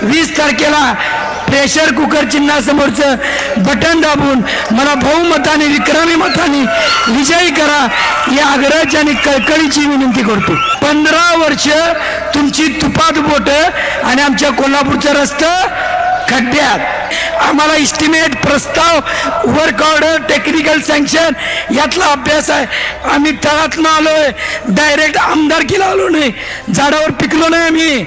20 तारखेला pressure cooker चिन्हासमोरचं button दाबून मला बहुमताने विक्रमी मताने विजयी करा या आग्रहाची आणि कळकळीची विनंती करतो। 15 वर्ष तुमची तुपात बोट आणि आमच्या कोल्हापूरचं रस्तं खड्ड्यात। आम्हाला इस्टिमेट प्रस्ताव वर्क ऑर्डर टेक्निकल सँक्शन यातला अभ्यास आहे। आम्ही तळातनं आलोय, डायरेक्ट आमदारकीला आलो नाही, झाडावर पिकलो नाही।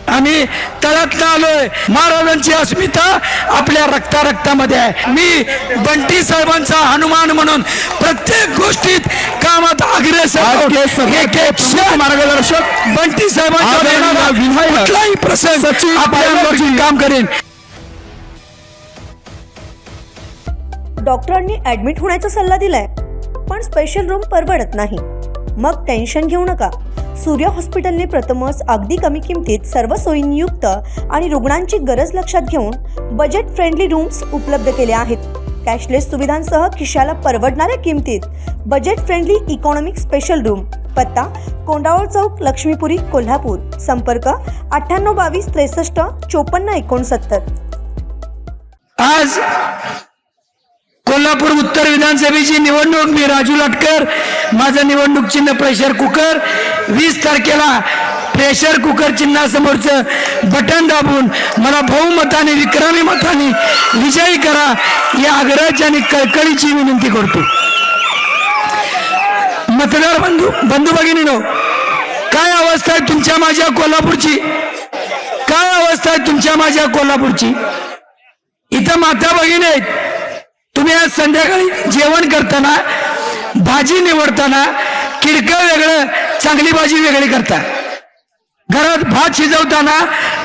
आम्ही तळातनं आलोय। महाराजांची अस्मिता आपल्या रक्तामध्ये आहे। मी बंटी साहेबांचा हनुमान म्हणून प्रत्येक गोष्टीत कामात अग्रेसर मार्गदर्शक बंटी साहेबांचा कुठलाही प्रसंग आपल्या काम करेन। डॉक्टरांनी ॲडमिट होण्याचा सल्ला दिलाय, पण स्पेशल रूम परवडत नाही। मग टेन्शन घेऊ नका। सूर्या हॉस्पिटलने प्रथमच अगदी कमी किमतीत सर्व सोयींयुक्त आणि रुग्णांची गरज लक्षात घेऊन बजेट फ्रेंडली रूम्स उपलब्ध केले आहेत। कॅशलेस सुविधांसह खिशाला परवडणाऱ्या किमतीत budget friendly economic special room. पत्ता कोंडावळ चौक, लक्ष्मीपुरी, कोल्हापूर। संपर्क 9822 63 54 69। आज कोल्हापूर उत्तर विधानसभेची निवडणूक। मी राजू लाटकर, माझं निवडणूक चिन्ह प्रेशर कुकर। 20 तारखेला प्रेशर कुकर चिन्हासमोरचं बटन दाबून मला बहुमताने विक्रमी मताने विजयी करा या आग्रहाची आणि कळकळीची विनंती करतो। मतदार बंधू भगिनींनो, काय अवस्था आहे तुमच्या माझ्या कोल्हापूरची? काय अवस्था आहे तुमच्या माझ्या कोल्हापूरची? इथं माता भगिनी आहेत। तुम्ही आज संध्याकाळी जेवण करताना, भाजी निवडताना किडकं वेगळं, चांगली भाजी वेगळी करता। घरात भात शिजवताना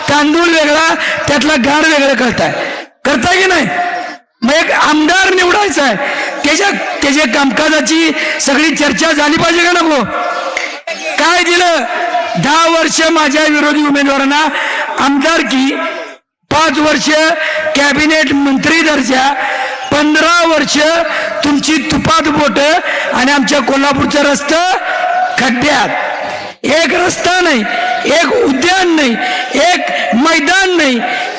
तांदूळ वेगळा, त्यातला गार वेगळं करता की नाही? मग एक आमदार निवडायचा आहे, त्याच्या कामकाजाची सगळी चर्चा झाली पाहिजे का नको? काय दिलं? 10 वर्ष माझ्या विरोधी उमेदवारांना आमदारकी, 5 वर्ष कॅबिनेट मंत्री दर्जा, 15 वर्ष तुमची तुपात बोट आणि आमच्या कोल्हापूरचं रस्तं खड्ड्यात। एक रस्ता नाही, एक उद्यान नाही, एक मैदान नाही,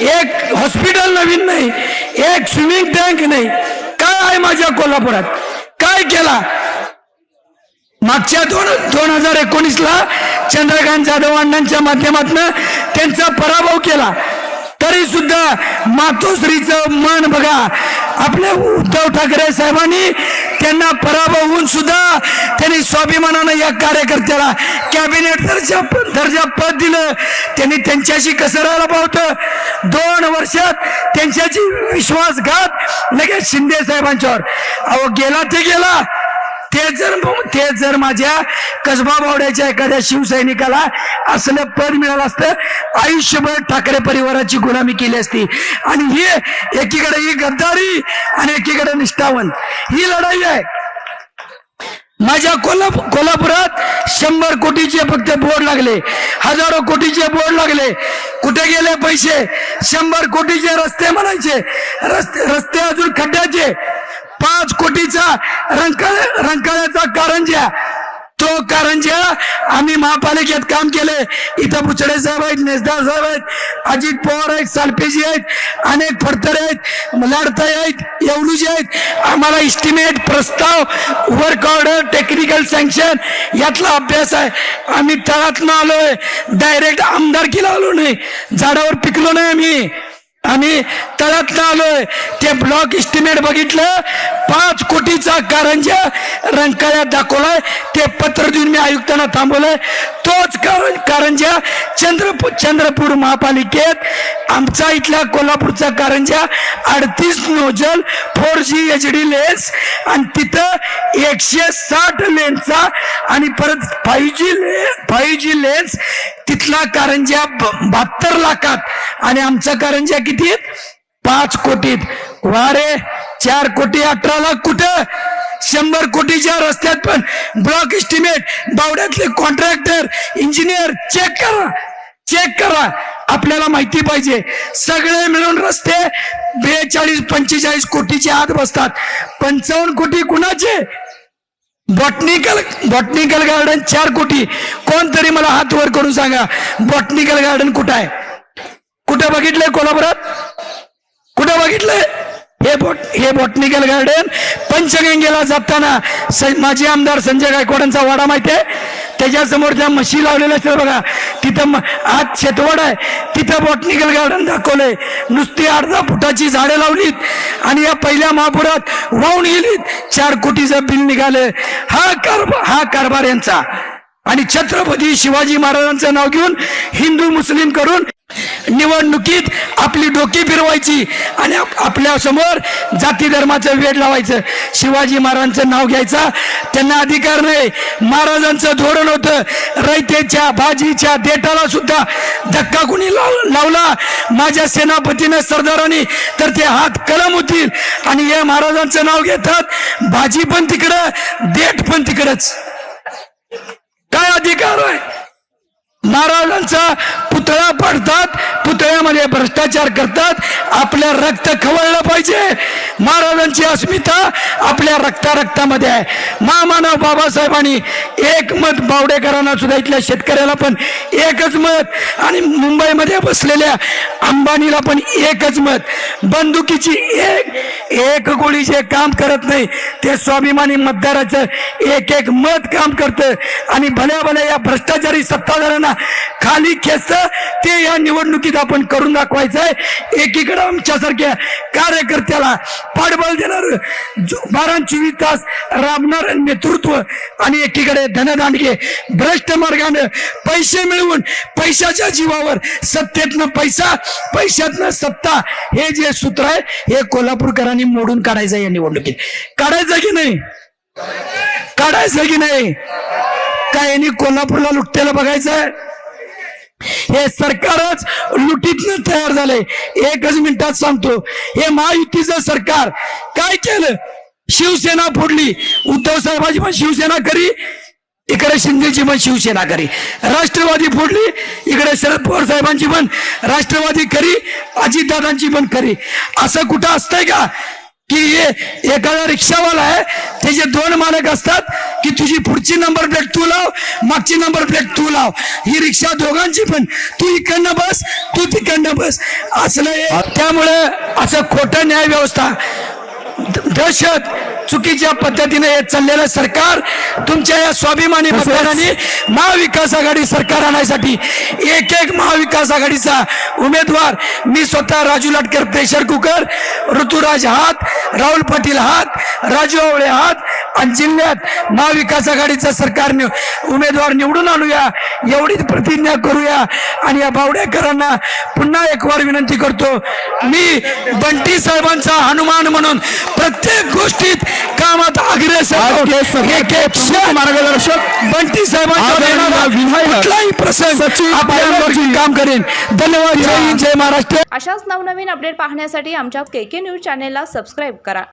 एक हॉस्पिटल नवीन नाही, एक स्विमिंग टँक नाही। काय आहे माझ्या कोल्हापुरात? काय केला? मागच्या 2019ला चंद्रकांत जाधव अण्णांच्या माध्यमातून त्यांचा पराभव केला, तरी सुद्धा मातोश्रीचं मन बघा। आपल्या उद्धव ठाकरे साहेबांनी त्यांना पराभव होऊन सुद्धा त्यांनी स्वाभिमानानं या कार्यकर्त्याला कॅबिनेट दर्जा पद दिलं। त्यांनी त्यांच्याशी कसं राहायला पाहतं? 2 वर्षात त्यांच्याची विश्वासघात लगेच शिंदे साहेबांच्यावर। अहो गेला ते गेला। ते जर माझ्या कसबा बावड्याच्या एखाद्या शिवसैनिकाला असलं पद मिळालं असतं, आयुष्यभर ठाकरे परिवाराची गुलामी केली असती। आणि ही एकीकडे ही गद्दारी आणि एकीकडे निष्ठावंत, ही लढाई आहे। माझ्या कोल्हापुरात 100 कोटीचे फक्त बोर्ड लागले, हजारो कोटीचे बोर्ड लागले। कुठे गेले पैसे? 100 कोटीचे रस्ते म्हणायचे, रस्ते अजून खड्ड्याचे। 5 कोटीचा रंकाळ्याचा कारंजा, तो कारंजा आम्ही महापालिकेत काम केले। इथं बुचडे साहेब आहेत, नेसदार साहेब आहेत, अजित पवार आहेत, सालपेजी आहेत, अनेक फडतरे आहेत, लाडताई आहेत, येवलूजी आहेत। आम्हाला इस्टिमेट प्रस्ताव वर्क ऑर्डर टेक्निकल सँक्शन यातला अभ्यास आहे। आम्ही तळातनं आलोय, डायरेक्ट आमदारकीला आलो नाही, झाडावर पिकलो नाही। आम्ही तळातनं आलोय। ते ब्लॉक इस्टिमेट बघितलं, 5 कोटीचा कारंजा रंकाळ्यात दाखवलाय। ते पत्र देऊन मी आयुक्तांना थांबवलंय। तोच कारंजा चंद्रपूर महापालिकेत आमचा इथला कोल्हापूरचा Karanja 38 nozzle 4G HD lens आणि तिथं 160 लेन्सचा आणि परत 5G लेन्स। तिथला कारंजा 72 लाखात आणि आमचा कारंजा किती? 5 कोटीत। वारे 4 कोटी 18 लाख कुठं? 100 कोटीच्या रस्त्यात पण ब्लॉक इस्टिमेट, बावड्यातले कॉन्ट्रॅक्टर, इंजिनियर चेक करा। आपल्याला माहिती पाहिजे, सगळे मिळून रस्ते 42-45 कोटीच्या आत बसतात। 55 कोटी कुणाचे? बॉटनिकल गार्डन 4 कोटी। कोणतरी मला हात वर करून सांगा, बॉटनिकल गार्डन कुठं आहे? कुठं बघितलंय कोल्हापुरात? कुठं बघितलंय? हे बॉटनिकल गार्डन पंचगंगेला जाताना माजी आमदार संजय गायकवाडांचा वाडा माहितीये, त्याच्या समोर त्या म्हशी लावलेल्या असतात बघा, तिथं आत शेतवड आहे, तिथं बॉटनिकल गार्डन दाखवलंय. नुसती अर्धा फुटाची झाडे लावलीत आणि या पहिल्या महापुरात वाहून गेलीत. 4 कोटीचं बिल निघालं. हा कारभार यांचा. आणि छत्रपती शिवाजी महाराजांचं नाव घेऊन हिंदू मुस्लिम करून निवडणुकीत आपली डोकी फिरवायची आणि आपल्या समोर जाती धर्माचं वेड लावायचं. शिवाजी महाराजांचं नाव घ्यायचा त्यांना अधिकार नाही. महाराजांचं धोरण होतं, रयतेच्या भाजीच्या देठाला सुद्धा धक्का कुणी लावला माझ्या सेनापतीने सरदारांनी तर ते हात कलम होतील. आणि हे महाराजांचं नाव घेतात, भाजी पण तिकडं देठ पण तिकडच. काय अधिकार आहे? महाराजांचा पुतळा पाडतात, पुतळ्यामध्ये भ्रष्टाचार करतात. आपल्या रक्त खवळलं पाहिजे. महाराजांची अस्मिता आपल्या रक्तामध्ये आहे. महामानव बाबासाहेबांनी एक मत बावडेकरांना सुद्धा, इथल्या शेतकऱ्याला पण एकच मत, आणि मुंबईमध्ये बसलेल्या अंबानीला पण एकच मत. बंदुकीची एक गोळी जे काम करत नाही ते स्वाभिमानी मतदाराचं एक मत काम करतं. आणि भल्या या भ्रष्टाचारी सत्ताधाऱ्यांना खाली खेचतं. ते या निवडणुकीत आपण करून दाखवायचंय. एकीकडे आमच्यासारख्या कार्यकर्त्याला पाठबळ देणार 12-24 तास राबणार नेतृत्व, आणि एकीकडे धनदांडगे भ्रष्ट मार्गाने पैसे मिळवून पैशाच्या जीवावर सत्तेतनं पैसा, पैशातनं सत्ता, हे जे सूत्र आहे हे कोल्हापूरकरांनी मोडून काढायचं. या निवडणुकीत काढायचं की नाही? काढायचं की नाही? काय यांनी कोल्हापूरला लुटतेला बघायचंय? हे सरकारच लुटीतनं तयार झालंय. एकच मिनिटात सांगतो, हे महायुतीचं सरकार काय केलं? शिवसेना फोडली. उद्धव साहेबांची पण शिवसेना करी, इकडे शिंदेची पण शिवसेना करी. राष्ट्रवादी फोडली, इकडे शरद पवार साहेबांची पण राष्ट्रवादी करी, अजितदादांची पण करी. असं कुठं असतंय का की एखादा रिक्षावाला आहे, त्याचे 2 मालक असतात की तुझी पुढची नंबर प्लेट तू लाव, मागची नंबर प्लेट तू लाव. ही रिक्षा दोघांची पण, तू इकडनं बस, तू तिकडनं बस, असलं. त्यामुळे असं खोटं न्याय व्यवस्था, दहशत, चुकीच्या पद्धतीने हे चाललेलं सरकार, तुमच्या या स्वाभिमानी मतदारांनी महाविकास आघाडी सरकार आणण्यासाठी एक महाविकास आघाडीचा उमेदवार, मी स्वतः राजू लाटकर प्रेशर कुकर, ऋतुराज हात, राहुल पाटील हात, राजू आवळे हात, आणि जिल्ह्यात महाविकास आघाडीचं सरकारने उमेदवार निवडून आणूया, एवढीच प्रतिज्ञा करूया. आणि या बावडेकरांना पुन्हा एक वार विनंती करतो, मी बंटी साहेबांचा हनुमान म्हणून प्रत्येक गोष्टीत कामात अग्रेसर, मार्गदर्शक बंटी साहेबांचा कुठलाही प्रसंग आपल्या काम करेन. धन्यवाद. जय हिंद, जय महाराष्ट्र. अशाच नवनवीन अपडेट पाहण्यासाठी आमच्या KK न्यूज चॅनेलला सबस्क्राईब करा.